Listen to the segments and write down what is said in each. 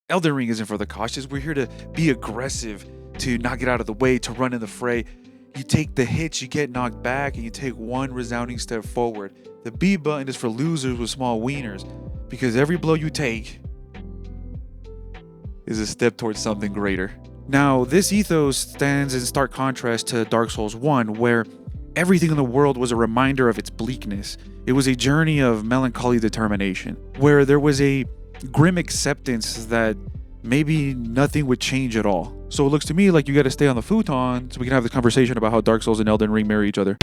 Elden Ring isn't for the cautious. We're here to be aggressive, to not get out of the way, to run in the fray. You take the hits, you get knocked back, and you take one resounding step forward. The B button is for losers with small wieners, because every blow you take is a step towards something greater. Now, this ethos stands in stark contrast to Dark Souls 1, where everything in the world was a reminder of its bleakness. It was a journey of melancholy determination, where there was a grim acceptance that maybe nothing would change at all. So it looks to me like you gotta stay on the futon so we can have the conversation about how Dark Souls and Elden Ring marry each other.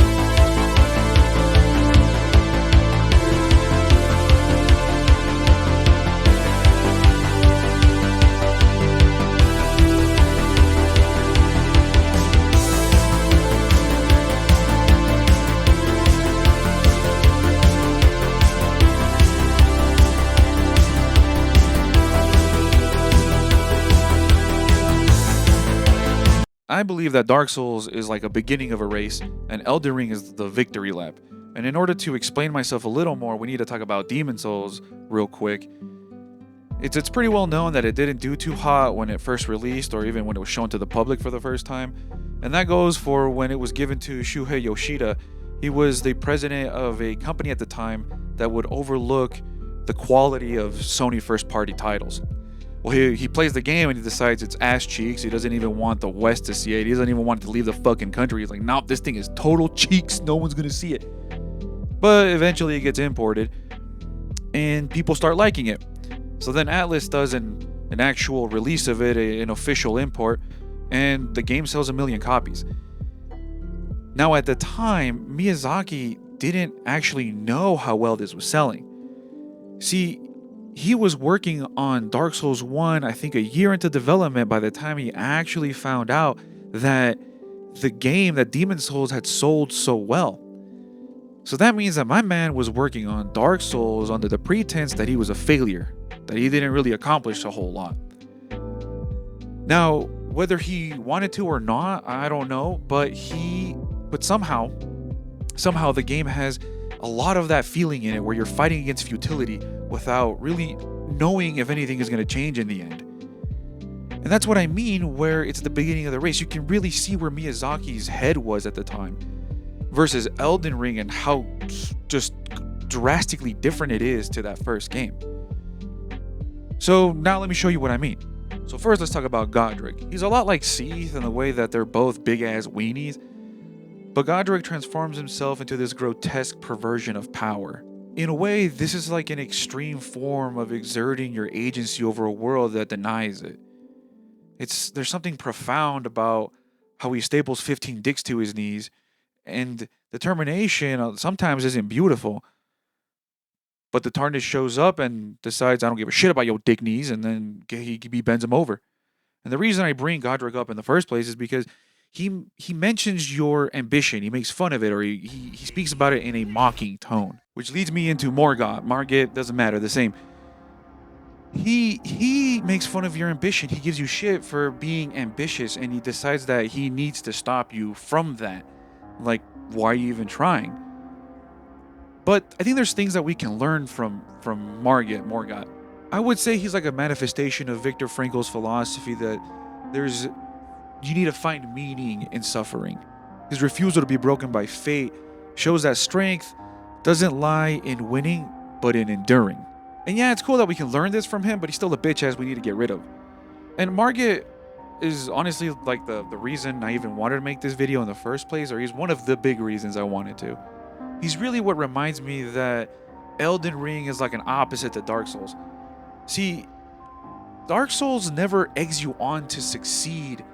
I believe that Dark Souls is like a beginning of a race, and Elden Ring is the victory lap. And in order to explain myself a little more, we need to talk about Demon Souls real quick. It's pretty well known that it didn't do too hot when it first released, or even when it was shown to the public for the first time. And that goes for when it was given to Shuhei Yoshida. He was the president of a company at the time that would overlook the quality of Sony first party titles. Well, he plays the game and he decides it's ass cheeks. He doesn't even want the West to see it. He doesn't even want it to leave the fucking country. He's like, nope, this thing is total cheeks. No one's gonna see it. But eventually it gets imported and people start liking it. So then Atlas does an actual release of it, an official import, and the game sells 1 million copies. Now at the time, Miyazaki didn't actually know how well this was selling. See, he was working on Dark Souls 1, I think a year into development by the time he actually found out that the game, that Demon Souls, had sold so well. So that means that my man was working on Dark Souls under the pretense that he was a failure, that he didn't really accomplish a whole lot. Now, whether he wanted to or not, I don't know, but somehow the game has a lot of that feeling in it where you're fighting against futility without really knowing if anything is going to change in the end. And that's what I mean where it's the beginning of the race. You can really see where Miyazaki's head was at the time versus Elden Ring and how just drastically different it is to that first game. So now let me show you what I mean. So first let's talk about Godric. He's a lot like Seath in the way that they're both big ass weenies, but Godric transforms himself into this grotesque perversion of power. In a way, this is like an extreme form of exerting your agency over a world that denies it. There's something profound about how he staples 15 dicks to his knees, and determination sometimes isn't beautiful. But the Tarnish shows up and decides, I don't give a shit about your dick knees, and then he bends him over. And the reason I bring Godric up in the first place is because he mentions your ambition. He makes fun of it, or he speaks about it in a mocking tone, which leads me into Morgott. Margit, doesn't matter, the same. He makes fun of your ambition. He gives you shit for being ambitious, and he decides that he needs to stop you from that. Like, why are you even trying? But I think there's things that we can learn from Morgott. I would say he's like a manifestation of Viktor Frankl's philosophy that you need to find meaning in suffering. His refusal to be broken by fate shows that strength doesn't lie in winning, but in enduring. And yeah, it's cool that we can learn this from him, but he's still a bitch ass we need to get rid of. And Margit is honestly like the reason I even wanted to make this video in the first place, or he's one of the big reasons I wanted to. He's really what reminds me that Elden Ring is like an opposite to Dark Souls. See, Dark Souls never eggs you on to succeed.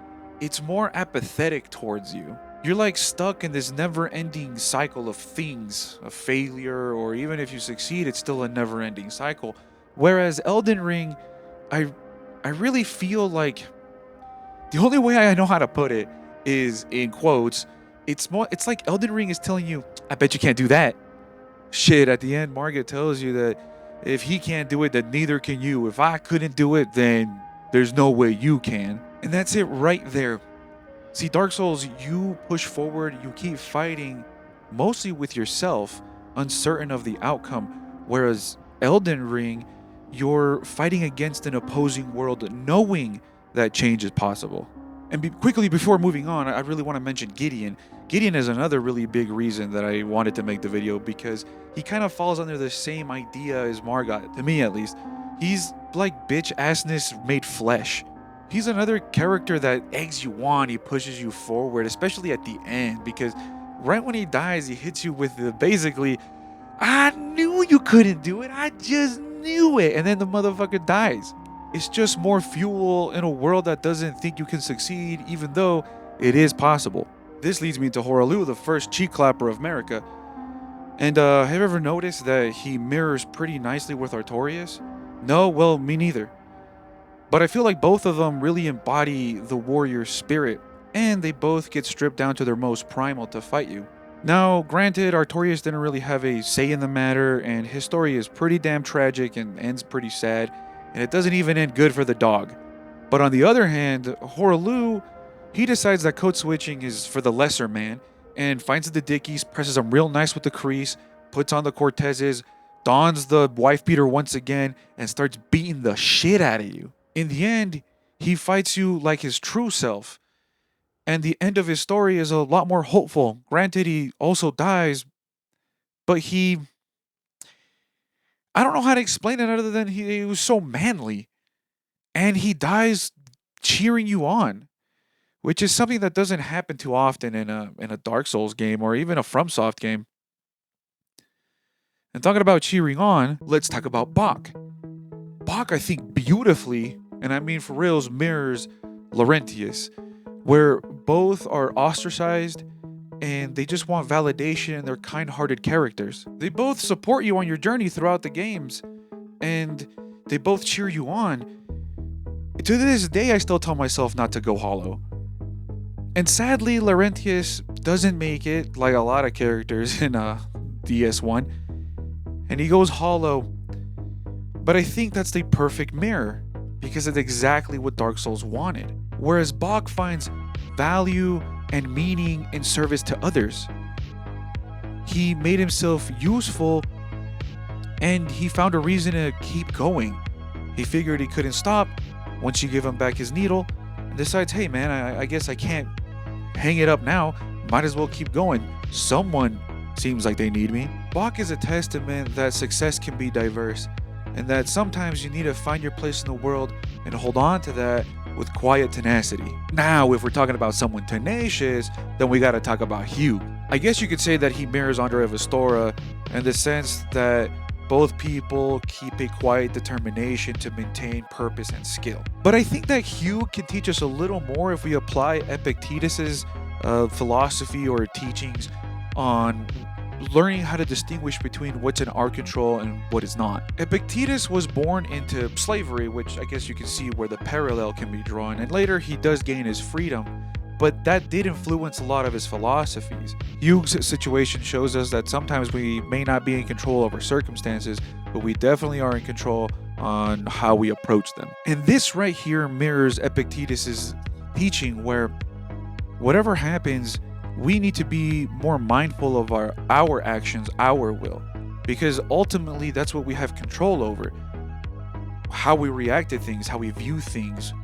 It's more apathetic towards you. You're like stuck in this never-ending cycle of things, of failure, or even if you succeed, it's still a never-ending cycle. Whereas Elden Ring, I really feel like the only way I know how to put it is in quotes. It's like Elden Ring is telling you, I bet you can't do that. Shit, at the end, Margit tells you that if he can't do it, then neither can you. If I couldn't do it, then there's no way you can. And that's it right there. See, Dark Souls, you push forward, you keep fighting, mostly with yourself, uncertain of the outcome. Whereas Elden Ring, You're fighting against an opposing world, knowing that change is possible. And quickly before moving on, I really want to mention Gideon. Gideon is another really big reason that I wanted to make the video because he kind of falls under the same idea as Margot, to me at least. He's like bitch assness made flesh. He's another character that eggs you on, he pushes you forward, especially at the end, because right when he dies, he hits you with the basically, I knew you couldn't do it. I just knew it. And then the motherfucker dies. It's just more fuel in a world that doesn't think you can succeed, even though it is possible. This leads me to Horalu, the first cheek clapper of America. And have you ever noticed that he mirrors pretty nicely with Artorias? No, well, me neither. But I feel like both of them really embody the warrior spirit, and they both get stripped down to their most primal to fight you. Now, granted, Artorias didn't really have a say in the matter, and his story is pretty damn tragic and ends pretty sad, and it doesn't even end good for the dog. But on the other hand, Horalu, he decides that code switching is for the lesser man, and finds the dickies, presses them real nice with the crease, puts on the Cortezes, dons the wife beater once again, and starts beating the shit out of you. In the end, he fights you like his true self, and the end of his story is a lot more hopeful. Granted, he also dies, but I don't know how to explain it other than he was so manly. And he dies cheering you on, which is something that doesn't happen too often in a Dark Souls game or even a FromSoft game. And talking about cheering on, let's talk about Bach. Bach, I think, beautifully, and I mean for reals, mirrors Laurentius, where both are ostracized and they just want validation and they're kind hearted characters. They both support you on your journey throughout the games and they both cheer you on. To this day, I still tell myself not to go hollow. And sadly, Laurentius doesn't make it like a lot of characters in DS1, and he goes hollow. But I think that's the perfect mirror because it's exactly what Dark Souls wanted. Whereas Bach finds value and meaning in service to others. He made himself useful and he found a reason to keep going. He figured he couldn't stop once you give him back his needle and decides, hey man, I guess I can't hang it up now. Might as well keep going. Someone seems like they need me. Bach is a testament that success can be diverse and that sometimes you need to find your place in the world and hold on to that with quiet tenacity. Now, if we're talking about someone tenacious, then we gotta talk about Hugh. I guess you could say that he mirrors Andre Vestora in the sense that both people keep a quiet determination to maintain purpose and skill. But I think that Hugh can teach us a little more if we apply Epictetus's philosophy or teachings on learning how to distinguish between what's in our control and what is not. Epictetus was born into slavery, which I guess you can see where the parallel can be drawn, and later he does gain his freedom, but that did influence a lot of his philosophies. Hugh's situation shows us that sometimes we may not be in control of our circumstances, but we definitely are in control on how we approach them. And this right here mirrors Epictetus's teaching where whatever happens, we need to be more mindful of our actions, our will, because ultimately that's what we have control over. How we react to things, how we view things,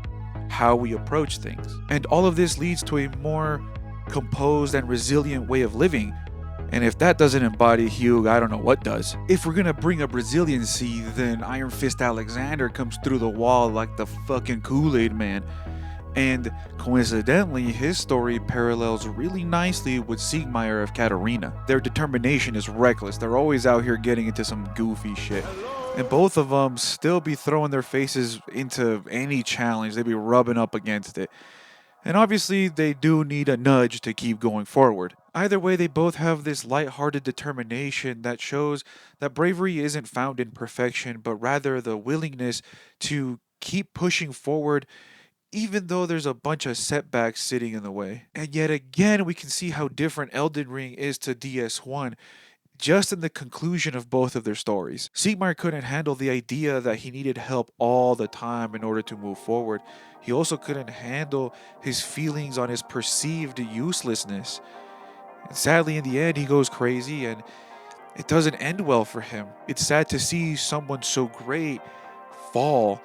how we approach things. And all of this leads to a more composed and resilient way of living. And if that doesn't embody Hugh, I don't know what does. If we're gonna bring up resiliency, then Iron Fist Alexander comes through the wall like the fucking Kool-Aid man. And coincidentally, his story parallels really nicely with Siegmeyer of Katarina. Their determination is reckless. They're always out here getting into some goofy shit. And both of them still be throwing their faces into any challenge. They be rubbing up against it. And obviously, they do need a nudge to keep going forward. Either way, they both have this light-hearted determination that shows that bravery isn't found in perfection, but rather the willingness to keep pushing forward even though there's a bunch of setbacks sitting in the way. And yet again, we can see how different Elden Ring is to DS1 just in the conclusion of both of their stories. Siegmeyer couldn't handle the idea that he needed help all the time in order to move forward. He also couldn't handle his feelings on his perceived uselessness. And sadly, in the end, he goes crazy and it doesn't end well for him. It's sad to see someone so great fall,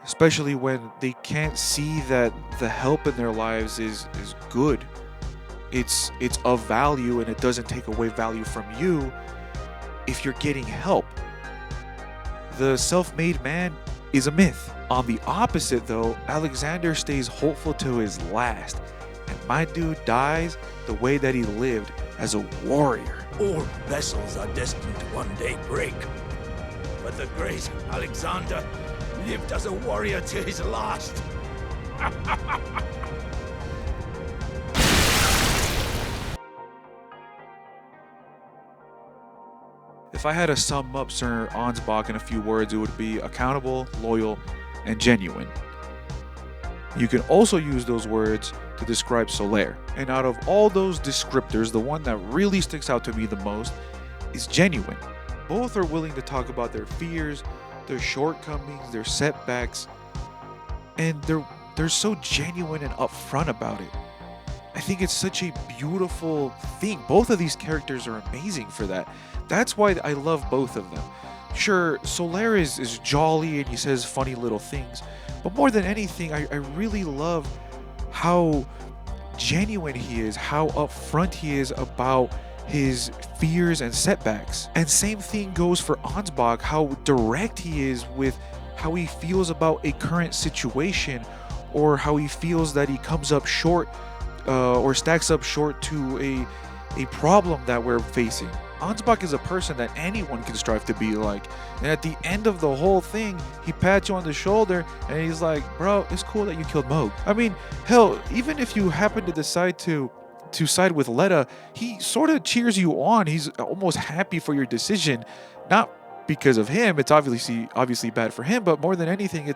especially when they can't see that the help in their lives is good. It's of value, and it doesn't take away value from you if you're getting help. The self-made man is a myth. On the opposite though, Alexander stays hopeful to his last, and my dude dies the way that he lived, as a warrior. All vessels are destined to one day break, but the great Alexander lived as a warrior to his last. If I had to sum up Sir Ansbach in a few words, it would be accountable, loyal, and genuine. You can also use those words to describe Solaire. And out of all those descriptors, the one that really sticks out to me the most is genuine. Both are willing to talk about their fears, their shortcomings, their setbacks, and they're so genuine and upfront about it. I think it's such a beautiful thing. Both of these characters are amazing for that. That's why I love both of them. Sure, Solaire is jolly and he says funny little things, but more than anything, I really love how genuine he is, how upfront he is about his fears and setbacks. And same thing goes for Ansbach, how direct he is with how he feels about a current situation, or how he feels that he comes up short or stacks up short to a problem that we're facing. Ansbach is a person that anyone can strive to be like. And at the end of the whole thing, he pats you on the shoulder and he's like, bro, it's cool that you killed Moog. I mean, hell, even if you happen to decide to side with Letta, he sort of cheers you on. He's almost happy for your decision. Not because of him, it's obviously bad for him, but more than anything,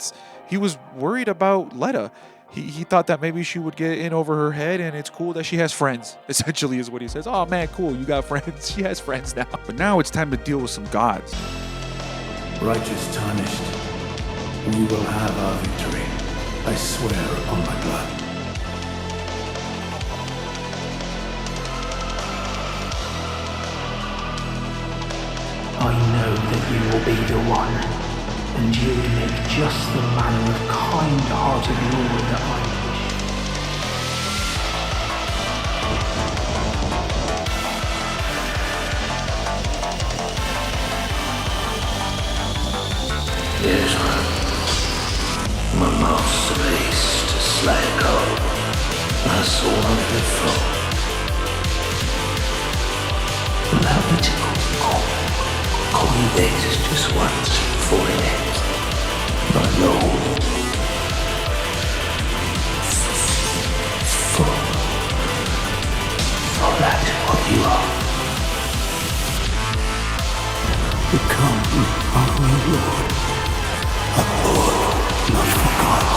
he was worried about Letta. He thought that maybe she would get in over her head, and it's cool that she has friends, essentially is what he says. Oh man, cool, you got friends. She has friends now. But now it's time to deal with some gods. Righteous tarnished, we will have our victory. I swear upon my blood. I know that you will be the one, and you will make just the manner of kind-hearted lord that I wish. Israel, my master race to slay a god. That's all I live for. Allow me to call you this just once for it. My lord. For that's what you are. Become our Lord. A Lord not for gods,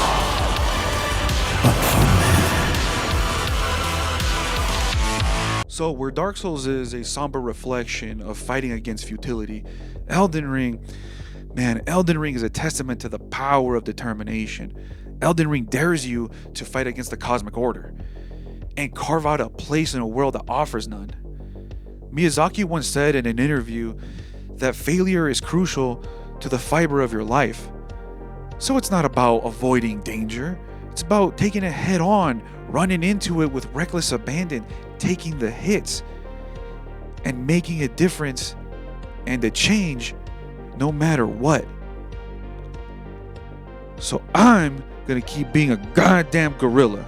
but for men. So where Dark Souls is a somber reflection of fighting against futility, Elden Ring is a testament to the power of determination. Elden Ring dares you to fight against the cosmic order and carve out a place in a world that offers none. Miyazaki once said in an interview that failure is crucial to the fiber of your life. So it's not about avoiding danger, it's about taking it head on, running into it with reckless abandon, taking the hits, and making a difference and a change no matter what. So I'm gonna keep being a goddamn gorilla.